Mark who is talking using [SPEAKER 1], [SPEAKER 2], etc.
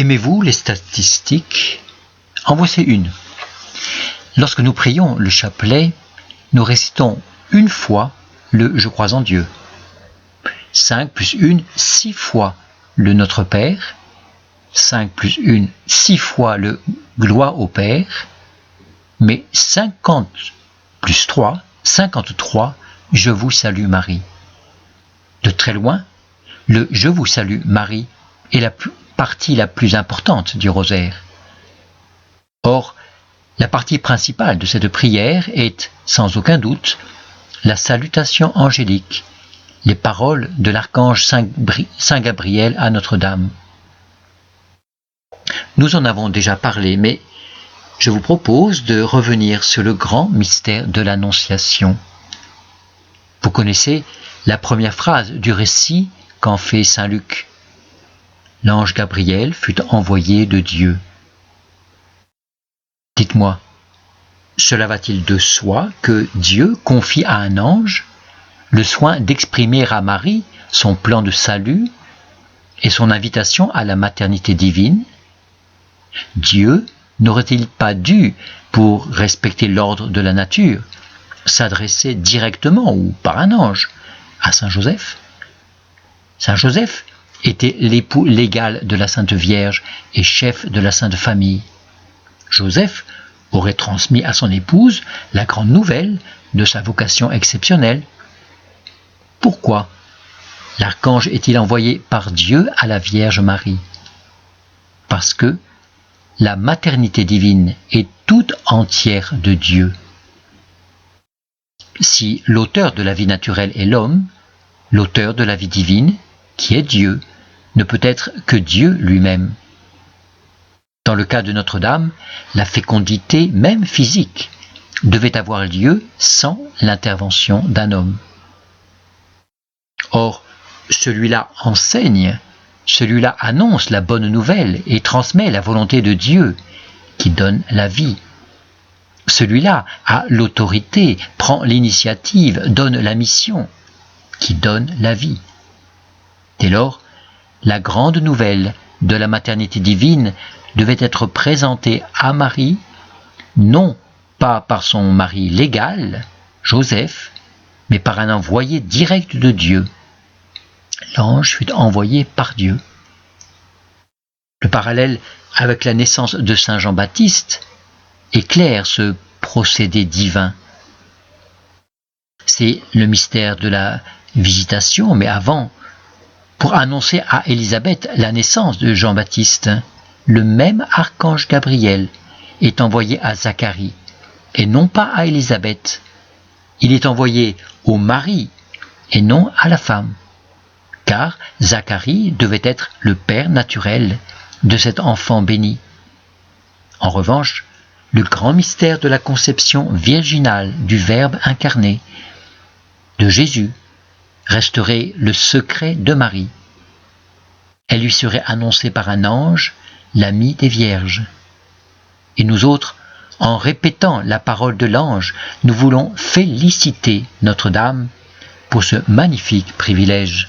[SPEAKER 1] Aimez-vous les statistiques? En voici une. Lorsque nous prions le chapelet, nous récitons une fois le « Je crois en Dieu ». 5 plus 1, 6 fois le Notre Père. 5 plus 1, 6 fois le Gloire au Père. Mais 50 plus 3, 53, Je vous salue Marie. De très loin, le « Je vous salue Marie » est la partie la plus importante du rosaire. Or, la partie principale de cette prière est, sans aucun doute, la salutation angélique, les paroles de l'archange Saint Gabriel à Notre-Dame. Nous en avons déjà parlé, mais je vous propose de revenir sur le grand mystère de l'Annonciation. Vous connaissez la première phrase du récit qu'en fait saint Luc. L'ange Gabriel fut envoyé de Dieu. Dites-moi, cela va-t-il de soi que Dieu confie à un ange le soin d'exprimer à Marie son plan de salut et son invitation à la maternité divine? Dieu n'aurait-il pas dû, pour respecter l'ordre de la nature, s'adresser directement ou par un ange à Saint Joseph? Saint Joseph était l'époux légal de la Sainte Vierge et chef de la Sainte Famille. Joseph aurait transmis à son épouse la grande nouvelle de sa vocation exceptionnelle. Pourquoi l'archange est-il envoyé par Dieu à la Vierge Marie? Parce que la maternité divine est toute entière de Dieu. Si l'auteur de la vie naturelle est l'homme, l'auteur de la vie divine, qui est Dieu, ne peut être que Dieu lui-même. Dans le cas de Notre-Dame, la fécondité, même physique, devait avoir lieu sans l'intervention d'un homme. Or, celui-là enseigne, celui-là annonce la bonne nouvelle et transmet la volonté de Dieu qui donne la vie. Celui-là a l'autorité, prend l'initiative, donne la mission qui donne la vie. Dès lors, la grande nouvelle de la maternité divine devait être présentée à Marie, non pas par son mari légal, Joseph, mais par un envoyé direct de Dieu. L'ange fut envoyé par Dieu. Le parallèle avec la naissance de Saint Jean-Baptiste éclaire ce procédé divin. C'est le mystère de la visitation, mais avant, pour annoncer à Élisabeth la naissance de Jean-Baptiste, le même archange Gabriel est envoyé à Zacharie, et non pas à Élisabeth. Il est envoyé au mari, et non à la femme, car Zacharie devait être le père naturel de cet enfant béni. En revanche, le grand mystère de la conception virginale du Verbe incarné, de Jésus, resterait le secret de Marie. Elle lui serait annoncée par un ange, l'ami des vierges. Et nous autres, en répétant la parole de l'ange, nous voulons féliciter Notre-Dame pour ce magnifique privilège.